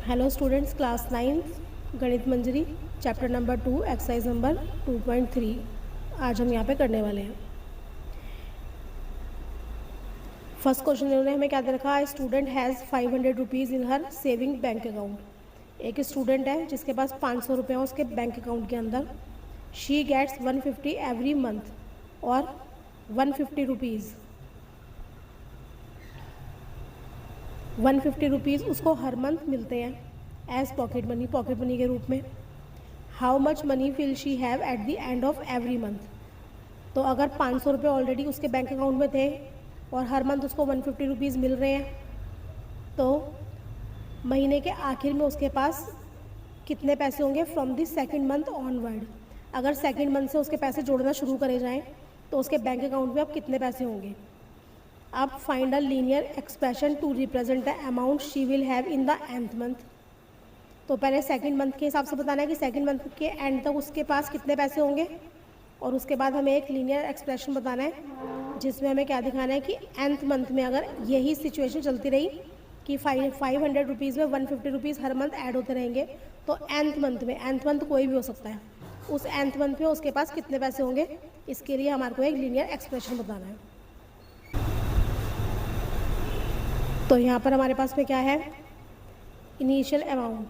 Hello students, class 9 गणित मंजरी chapter number 2 exercise number 2.3 आज हम यहाँ पे करने वाले हैं। फर्स्ट क्वेश्चन इन्होंने हमें क्या दे रखा है, student has 500 rupees in her saving bank account. एक स्टूडेंट है जिसके पास 500 रुपये हैं उसके बैंक अकाउंट के अंदर। शी गेट्स 150 एवरी मंथ और 150 रुपीज़ 150 रुपीज़ उसको हर मंथ मिलते हैं एज पॉकेट मनी के रूप में। How much money will she have eight the end of every month. तो अगर 500 रुपये ऑलरेडी उसके बैंक अकाउंट में थे और हर मंथ उसको 150 रुपीज़ मिल रहे हैं, तो महीने के आखिर में उसके पास कितने पैसे होंगे from the second month onward. अगर सेकेंड मंथ से उसके पैसे जोड़ना शुरू करे जाएँ तो उसके बैंक अकाउंट में अब कितने पैसे होंगे। अब find a linear expression to represent the amount she will have in the nth month. तो पहले सेकंड मंथ के हिसाब से बताना है कि सेकंड मंथ के एंड तक उसके पास कितने पैसे होंगे, और उसके बाद हमें एक लीनियर एक्सप्रेशन बताना है जिसमें हमें क्या दिखाना है कि एंथ मंथ में अगर यही सिचुएशन चलती रही कि 500 रुपीज़ में 150 रुपीज़ हर मंथ ऐड होते रहेंगे, तो एंथ मंथ कोई भी हो सकता है, उस एंथ मंथ में उसके पास कितने पैसे होंगे, इसके लिए हमारे को एक लीनियर एक्सप्रेशन बताना है। तो यहाँ पर हमारे पास में क्या है, इनिशियल अमाउंट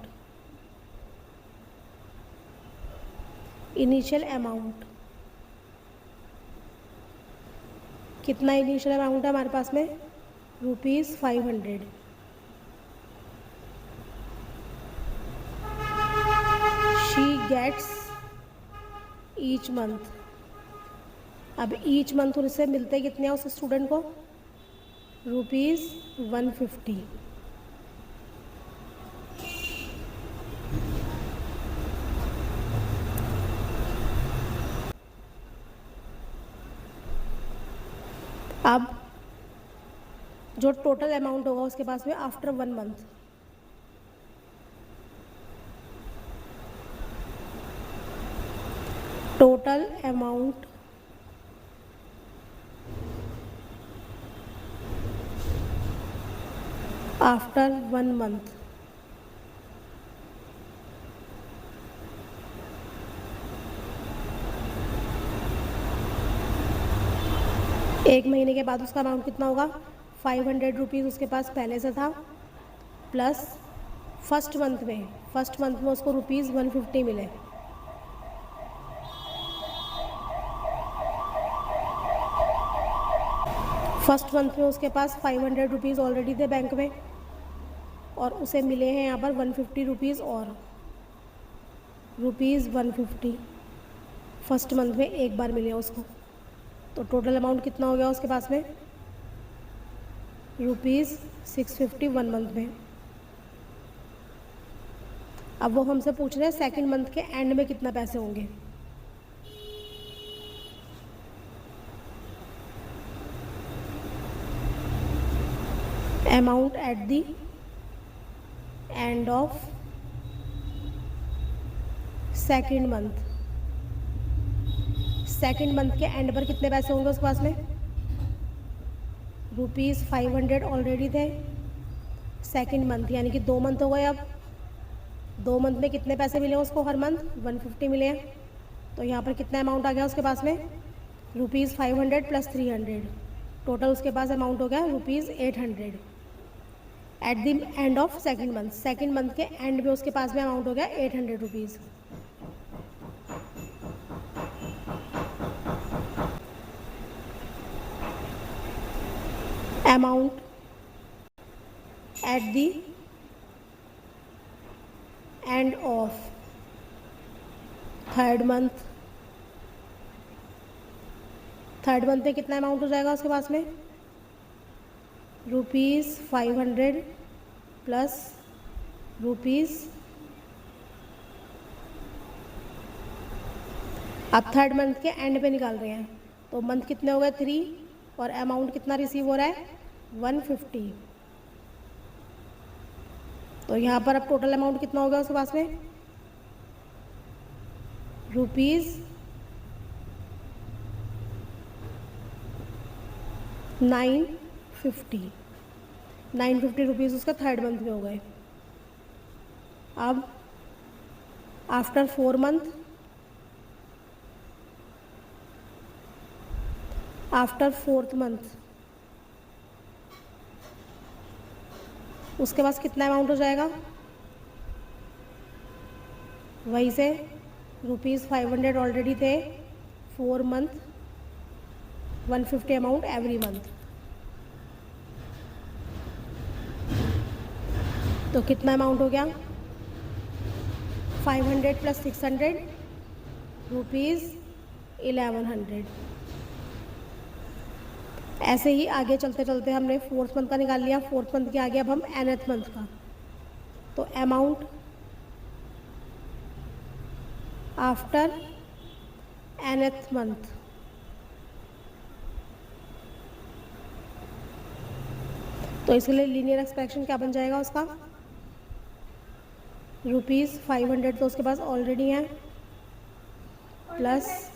कितना इनिशियल अमाउंट है हमारे पास में, ₹500। She gets each month. अब ईच मंथ उससे मिलते कितने हैं उस स्टूडेंट को, ₹150। अब जो टोटल अमाउंट होगा उसके पास में after 1 month, total amount after 1 month एक महीने के बाद उसका अमाउंट कितना होगा, 500 रुपीज़ उसके पास पहले से था, प्लस फर्स्ट मंथ में उसको ₹150 मिले। फर्स्ट मंथ में उसके पास 500 रुपीज़ ऑलरेडी थे बैंक में और उसे मिले हैं यहाँ पर 150 रुपीज़ और ₹150 फर्स्ट मंथ में एक बार मिले उसको। तो टोटल अमाउंट कितना हो गया उसके पास में, ₹650 1 मंथ में। अब वो हमसे पूछ रहे हैं सेकंड मंथ के एंड में कितना पैसे होंगे। Amount at the end of second month के एंड पर कितने पैसे होंगे उसके पास में, ₹500 ऑलरेडी थे। सेकंड मंथ यानी कि 2 मंथ हो गए। अब 2 मंथ में कितने पैसे मिले उसको हर मंथ, 150 मिले हैं। तो यहाँ पर कितना अमाउंट आ गया उसके पास में, ₹500 प्लस 300, टोटल उसके पास अमाउंट हो गया ₹800 eight the end of second month के एंड में उसके पास में अमाउंट हो गया ₹800। Amount at the end of third month में कितना अमाउंट हो जाएगा उसके पास में, ₹500 प्लस अब थर्ड मंथ के एंड पे निकाल रहे हैं, तो मंथ कितने हो गए 3 और अमाउंट कितना रिसीव हो रहा है 150। तो यहाँ पर अब टोटल अमाउंट कितना होगा उसके पास में, ₹950 रुपीज़ उसका थर्ड मंथ में हो गए। अब after 4 month, after 4th month उसके पास कितना अमाउंट हो जाएगा, वही से ₹500 ऑलरेडी थे, 4 मंथ 150 अमाउंट एवरी मंथ। तो कितना अमाउंट हो गया, 500 + 600 ₹1100। ऐसे ही आगे चलते चलते हमने 4th मंथ का निकाल लिया। 4th मंथ के आगे अब हम nth मंथ का, तो अमाउंट आफ्टर nth मंथ तो इसके लिए लीनियर एक्सप्रेशन क्या बन जाएगा उसका, ₹500 तो उसके पास ऑलरेडी है, प्लस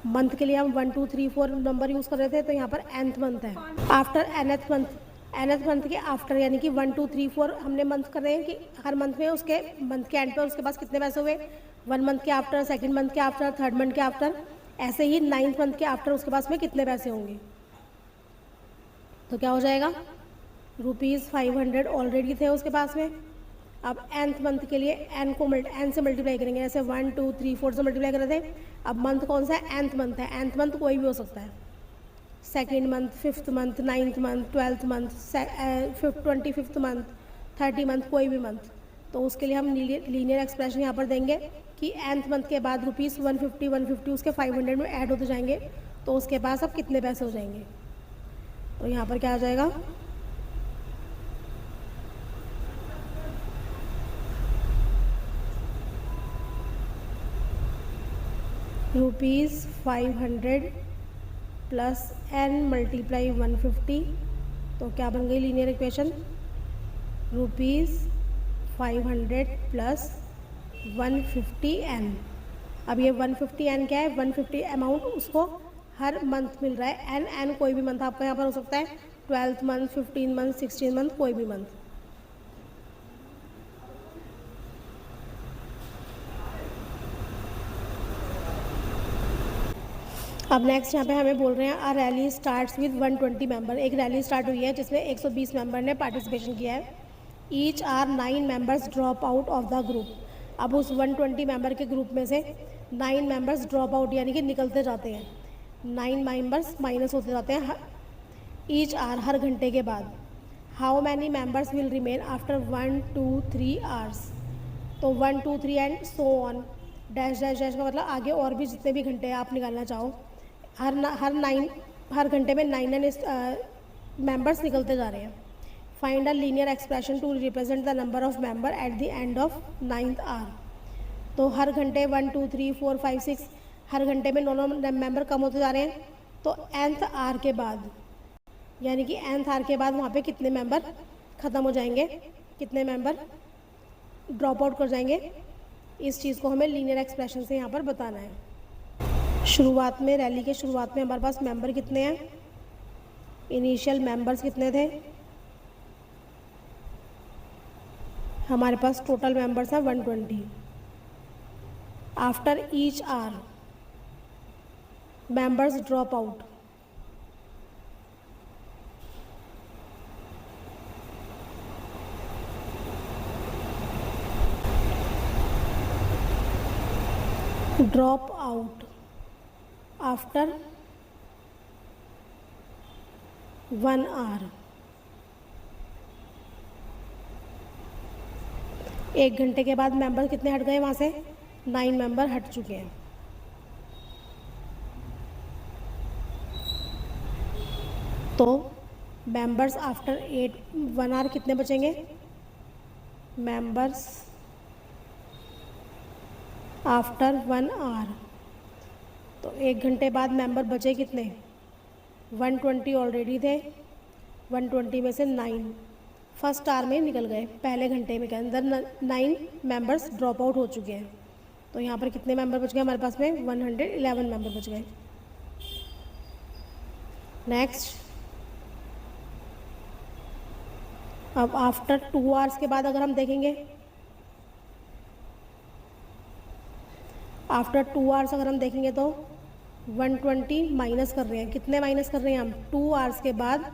मंथ के लिए हम 1 2 3 4 नंबर यूज़ कर रहे थे, तो यहाँ पर nth मंथ है। After nth month, nth month के आफ्टर यानी कि 1 2 3 4 हमने मंथ कर रहे हैं कि हर मंथ में उसके मंथ के एंड पर उसके पास कितने पैसे हुए, 1 मंथ के आफ्टर, 2nd मंथ के आफ्टर, 3rd मंथ के आफ्टर, ऐसे ही 9th मंथ के आफ्टर उसके पास में कितने पैसे होंगे। तो क्या हो जाएगा, ₹500 ऑलरेडी थे उसके पास में। अब nth मंथ के लिए n से मल्टीप्लाई करेंगे, जैसे 1 2 3 4 से मल्टीप्लाई कर रहे थे। अब मंथ कौन सा है, nth मंथ है। nth मंथ कोई भी हो सकता है, 2nd month, 5th month, 9th month, 12th month, 25th month, 30 month, कोई भी मंथ। तो उसके लिए हम लीनियर एक्सप्रेशन यहाँ पर देंगे कि nth मंथ के बाद ₹150 उसके 500 में ऐड होते जाएंगे, तो उसके पास अब कितने पैसे हो जाएंगे। तो यहाँ पर क्या आ जाएगा, ₹500 + n × 150, तो क्या बन गई लीनियर इक्वेशन, ₹500 + 150n। अब ये 150n क्या है, 150 अमाउंट उसको हर मंथ मिल रहा है। n कोई भी मंथ आपका यहाँ पर हो सकता है, 12th month, 15th month, 16th month, कोई भी मंथ। अब नेक्स्ट यहाँ पे हमें बोल रहे हैं a rally starts with 120 member. एक रैली स्टार्ट हुई है जिसमें 120 मेंबर ने पार्टिसिपेशन किया है। Each hour 9 members drop out of the group. अब उस 120 मेंबर के ग्रुप में से 9 मेंबर्स ड्रॉप आउट यानी कि निकलते जाते हैं, 9 मेंबर्स माइनस होते जाते हैं ईच आर, हर घंटे के बाद। How many members will remain after 1 2 3 hours. तो 1 2 3 and so on, dash dash dash का मतलब आगे और भी जितने भी घंटे आप निकालना चाहो, हर घंटे में 9 मेंबर्स निकलते जा रहे हैं। Find a linear expression to represent the number of member at the end of 9th hour. तो हर घंटे 1 2 3 4 5 6 हर घंटे में 9 मेंबर कम होते जा रहे हैं। तो nth आवर के बाद यानी कि nth आवर के बाद वहाँ पे कितने मेंबर ख़त्म हो जाएंगे, कितने मेंबर ड्रॉप आउट कर जाएंगे, इस चीज़ को हमें लीनियर एक्सप्रेशन से यहाँ पर बताना है। शुरुआत में, रैली के शुरुआत में हमारे पास मेंबर कितने हैं, इनिशियल मेंबर्स कितने थे, हमारे पास टोटल मेंबर्स हैं 120। After each hour members drop out, drop out after 1 hour. 1 घंटे के बाद मेंबर कितने हट गए वहाँ से, 9 मेंबर हट चुके हैं। तो मेंबर्स आफ्टर 1 आवर कितने बचेंगे, मेंबर्स आफ्टर 1 आवर। तो 1 घंटे बाद मेंबर बचे कितने, 120 ऑलरेडी थे, 120 में से 9 फर्स्ट आवर में निकल गए, पहले घंटे में के अंदर 9 मेंबर्स ड्रॉप आउट हो चुके हैं। तो यहाँ पर कितने मेंबर बच गए हमारे पास में, 111 मेंबर बच गए। नेक्स्ट, अब आफ्टर 2 आवर्स के बाद अगर हम देखेंगे आफ्टर 2 आवर्स अगर हम देखेंगे तो 120 माइनस कर रहे हैं, कितने माइनस कर रहे हैं हम, 2 आवर्स के बाद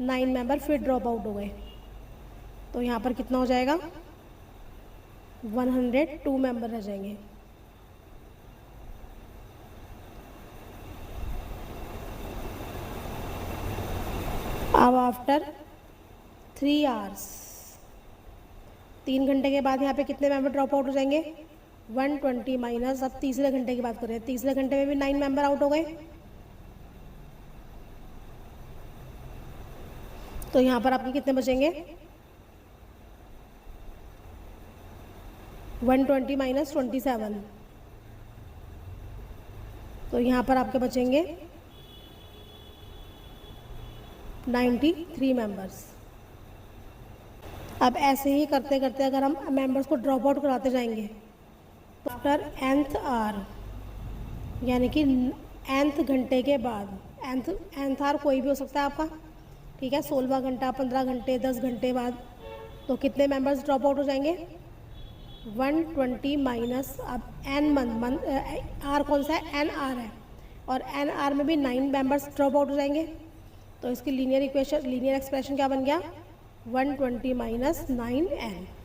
9 मेंबर फिर ड्रॉप आउट हो गए, तो यहाँ पर कितना हो जाएगा, 102 मेंबर रह जाएंगे। अब आफ्टर 3 आवर्स, 3 घंटे के बाद यहाँ पे कितने मेंबर ड्रॉप आउट हो जाएंगे, 120 माइनस, अब तीसरे घंटे की बात कर रहे हैं, तीसरे घंटे में भी 9 मेंबर आउट हो गए, तो यहाँ पर आपके कितने बचेंगे, 120 माइनस 27, तो यहाँ पर आपके बचेंगे 93 मेंबर्स। अब ऐसे ही करते करते अगर हम मेंबर्स को ड्रॉप आउट कराते जाएंगे तो आफ्टर nth आवर, यानी कि nth घंटे के बाद, nth आवर कोई भी हो सकता है आपका, ठीक है, 16वां घंटा, 15 घंटे, 10 घंटे बाद, तो कितने मेंबर्स ड्रॉप आउट हो जाएंगे, 120 माइनस, अब n मंथ आर कौन सा है, n आर है, और n आर में भी 9 मेंबर्स ड्रॉप आउट हो जाएंगे, तो इसकी लीनियर एक्सप्रेशन क्या बन गया, 120 माइनस 9n।